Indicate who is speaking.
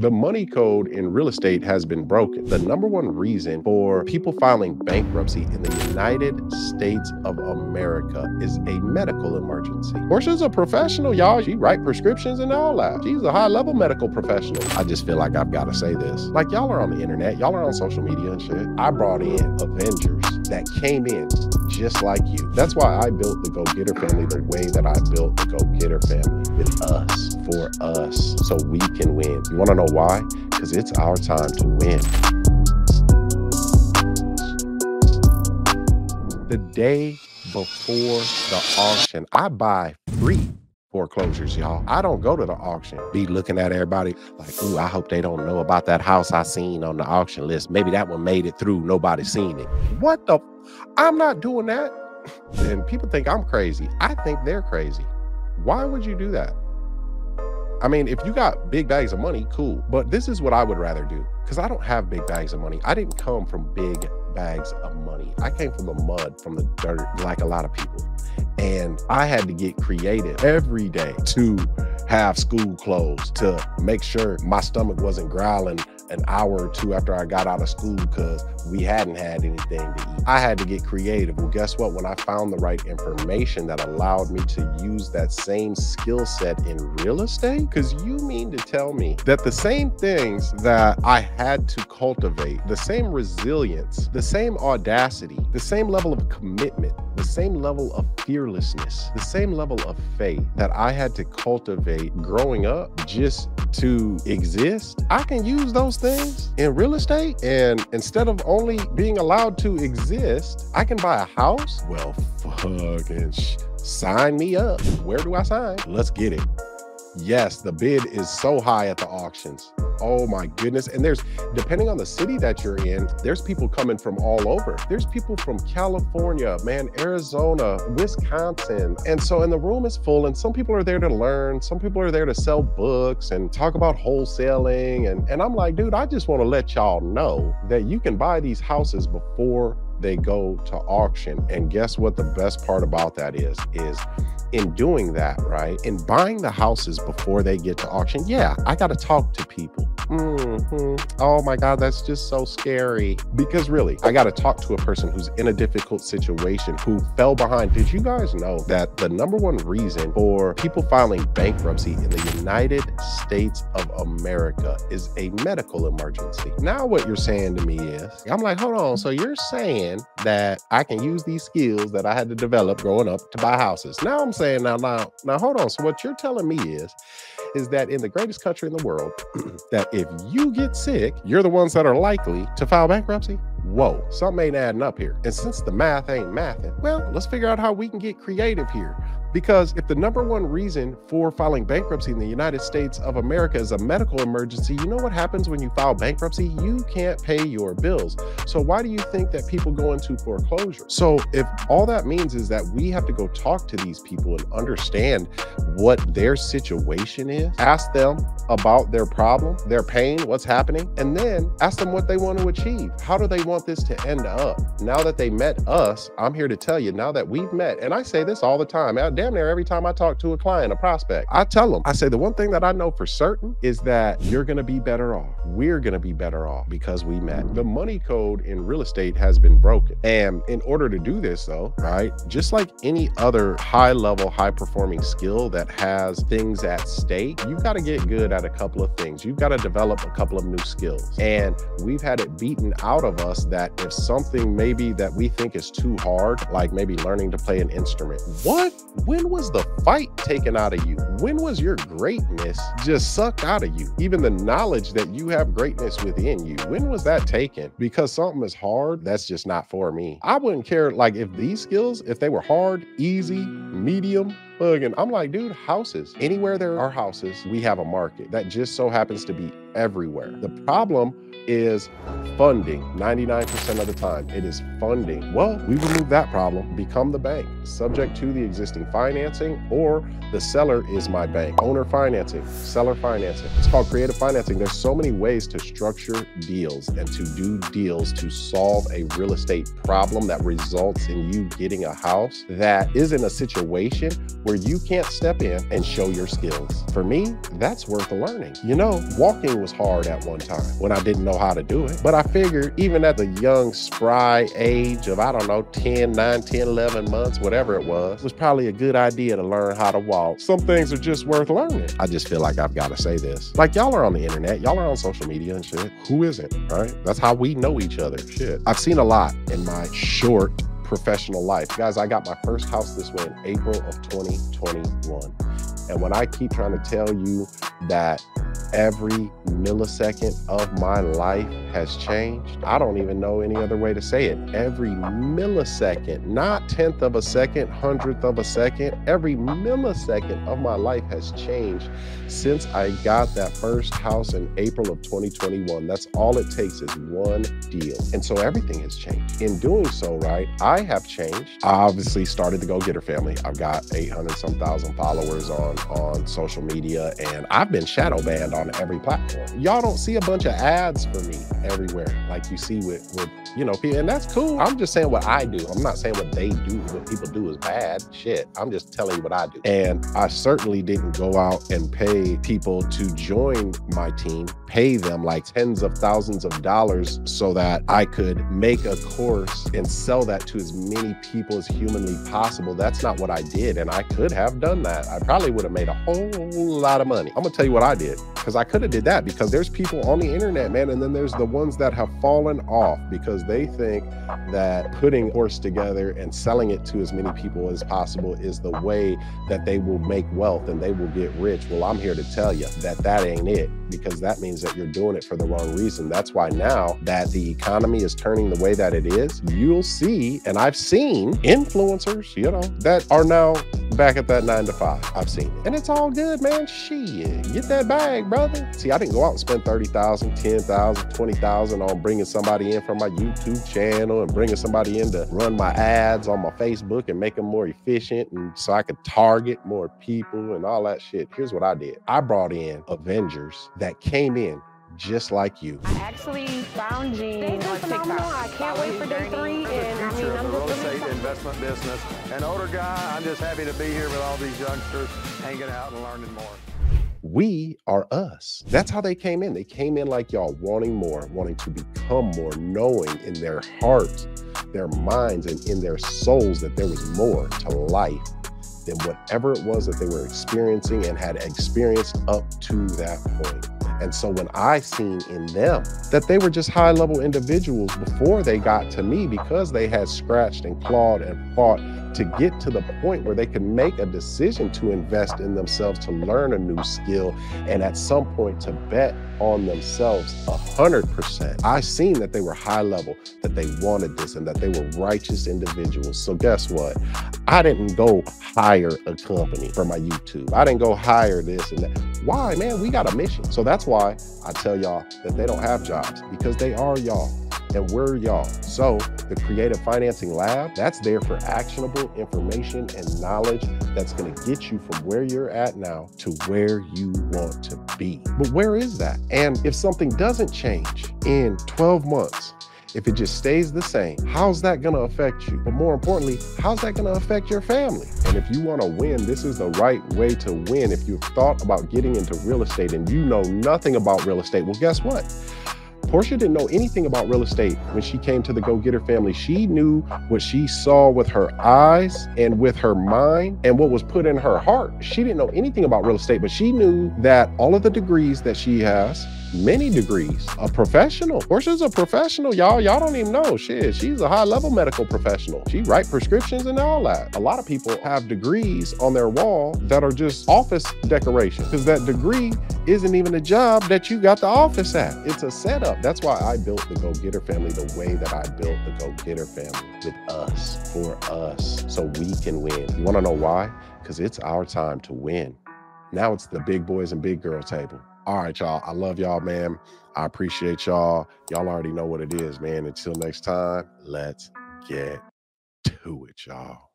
Speaker 1: The money code in real estate has been broken. The number one reason for people filing bankruptcy in the United States of America is a medical emergency. Portia's a professional, y'all. She write prescriptions and all that. She's a high-level medical professional. I just feel like I've got to say this. Like, y'all are on the internet. Y'all are on social media and shit. I brought in Avengers that came in just like you. That's why I built the GoGetter family the way that I built the GoGetter family, with us, for us, so we can win. You want to know why? Because it's our time to win. The day before the auction, I buy free foreclosures, y'all. I don't go to the auction, be looking at everybody like, ooh, I hope they don't know about that house I seen on the auction list. Maybe that one made it through, nobody's seen it. What the? I'm not doing that. And people think I'm crazy. I think they're crazy. Why would you do that? I mean, if you got big bags of money, cool. But this is what I would rather do, because I don't have big bags of money. I didn't come from big bags of money. I came from the mud, from the dirt, like a lot of people. And I had to get creative every day to have school closed, to make sure my stomach wasn't growling an hour or two after I got out of school because we hadn't had anything to eat. I had to get creative. Well, guess what? When I found the right information that allowed me to use that same skill set in real estate, because you mean to tell me that the same things that I had to cultivate, the same resilience, the same audacity, the same level of commitment, the same level of fearlessness, the same level of faith that I had to cultivate growing up just to exist, I can use those things in real estate. And instead of only being allowed to exist, I can buy a house. Well, fucking sign me up. Where do I sign? Let's get it. Yes, the bid is so high at the auctions. Oh my goodness. And there's, depending on the city that you're in, there's people coming from all over. There's people from California, man, Arizona, Wisconsin. And the room is full, and some people are there to learn. Some people are there to sell books and talk about wholesaling. And I'm like, dude, I just want to let y'all know that you can buy these houses before they go to auction. And guess what the best part about that is in doing that, right? In buying the houses before they get to auction, yeah, I got to talk to people. Oh my God, that's just so scary. Because really, I got to talk to a person who's in a difficult situation, who fell behind. Did you guys know that the number one reason for people filing bankruptcy in the United States of America is a medical emergency? Now what you're saying to me is, I'm like, hold on, so you're saying that I can use these skills that I had to develop growing up to buy houses. Now I'm saying, now hold on. So what you're telling me is that in the greatest country in the world, that if you get sick, you're the ones that are likely to file bankruptcy? Whoa, something ain't adding up here. And since the math ain't mathing, well, let's figure out how we can get creative here. Because if the number one reason for filing bankruptcy in the United States of America is a medical emergency, you know what happens when you file bankruptcy? You can't pay your bills. So why do you think that people go into foreclosure? So if all that means is that we have to go talk to these people and understand what their situation is, ask them about their problem, their pain, what's happening, and then ask them what they want to achieve. How do they want this to end up? Now that they met us, I'm here to tell you, now that we've met, and I say this all the time, damn near every time I talk to a client, a prospect, I tell them, I say, the one thing that I know for certain is that you're going to be better off. We're going to be better off because we met. The money code in real estate has been broken. And in order to do this though, right, just like any other high level, high performing skill that has things at stake, you've got to get good at a couple of things. You've got to develop a couple of new skills. And we've had it beaten out of us that if something maybe that we think is too hard, like maybe learning to play an instrument, what? When was the fight taken out of you? When was your greatness just sucked out of you? Even the knowledge that you have greatness within you, when was that taken? Because something is hard, that's just not for me. I wouldn't care, like, if these skills, if they were hard, easy, medium, and I'm like, dude, houses. Anywhere there are houses, we have a market. That just so happens to be everywhere. The problem is funding. 99% of the time, it is funding. Well, we remove that problem, become the bank, subject to the existing financing, or the seller is my bank. Owner financing, seller financing. It's called creative financing. There's so many ways to structure deals and to do deals to solve a real estate problem that results in you getting a house that is in a situation where you can't step in and show your skills. For me, that's worth learning. You know, walking was hard at one time when I didn't know how to do it. But I figured even at the young, spry age of, I don't know, 9, 10, 11 months, whatever it was probably a good idea to learn how to walk. Some things are just worth learning. I just feel like I've got to say this. Like, y'all are on the internet, y'all are on social media and shit. Who isn't, right? That's how we know each other, shit. I've seen a lot in my short professional life. Guys, I got my first house this way in April of 2021. And when I keep trying to tell you that every millisecond of my life has changed, I don't even know any other way to say it. Every millisecond, not 10th of a second, 100th of a second, every millisecond of my life has changed since I got that first house in April of 2021. That's all it takes is one deal. And so everything has changed. In doing so, right, I have changed. I obviously started the GoGetter Family. I've got 800 some thousand followers on social media, and I've been shadow banned on every platform. Y'all don't see a bunch of ads for me everywhere like you see with you know, people, and that's cool. I'm just saying what I do. I'm not saying what they do. What people do is bad shit. I'm just telling you what I do. And I certainly didn't go out and pay people to join my team, pay them like tens of thousands of dollars so that I could make a course and sell that to as many people as humanly possible. That's not what I did. And I could have done that. I probably would have made a whole lot of money. I'm gonna tell you what I did, because I could have did that, because there's people on the internet, man, and then there's the ones that have fallen off because they think that putting a course together and selling it to as many people as possible is the way that they will make wealth and they will get rich. Well, I'm here to tell you that that ain't it, because that means that you're doing it for the wrong reason. That's why now that the economy is turning the way that it is, you'll see, and I've seen influencers, you know, that are now back at that 9 to 5. I've seen it. And it's all good, man. Shit, get that bag, brother. See, I didn't go out and spend 30,000, 10,000, 20,000 on bringing somebody in from my YouTube channel and bringing somebody in to run my ads on my Facebook and make them more efficient, and so I could target more people and all that shit. Here's what I did. I brought in Avengers that came in just like you.
Speaker 2: I actually found Gene on TikTok. I can't wait for day 3. And I mean, I'm
Speaker 3: real
Speaker 2: just
Speaker 3: estate investment business. An older guy, I'm just happy to be here with all these youngsters, hanging out and learning more.
Speaker 1: We are us. That's how they came in. They came in like y'all, wanting more, wanting to become more, knowing in their hearts, their minds, and in their souls that there was more to life than whatever it was that they were experiencing and had experienced up to that point. And so when I seen in them that they were just high-level individuals before they got to me, because they had scratched and clawed and fought to get to the point where they could make a decision to invest in themselves, to learn a new skill, and at some point to bet on themselves 100%. I seen that they were high level, that they wanted this, and that they were righteous individuals. So guess what? I didn't go hire a company for my YouTube. I didn't go hire this and that. Why, man? We got a mission. So that's why I tell y'all that they don't have jobs, because they are y'all. And we're y'all. So the Creative Financing Lab, that's there for actionable information and knowledge that's going to get you from where you're at now to where you want to be. But where is that? And if something doesn't change in 12 months, if it just stays the same, how's that going to affect you? But more importantly, how's that going to affect your family? And if you want to win, this is the right way to win. If you've thought about getting into real estate and you know nothing about real estate, well, guess what? Portia didn't know anything about real estate when she came to the GoGetter Family. She knew what she saw with her eyes and with her mind and what was put in her heart. She didn't know anything about real estate, but she knew that all of the degrees that she has, many degrees, a professional. Portia's a professional, y'all. Y'all don't even know. Shit, she's a high-level medical professional. She writes prescriptions and all that. A lot of people have degrees on their wall that are just office decoration, because that degree isn't even a job that you got the office at. It's a setup. That's why I built the GoGetter Family the way that I built the GoGetter Family, with us, for us, so we can win. You want to know why? Because it's our time to win. Now it's the big boys and big girl table. All right, y'all. I love y'all, man. I appreciate y'all. Y'all already know what it is, man. Until next time, let's get to it, y'all.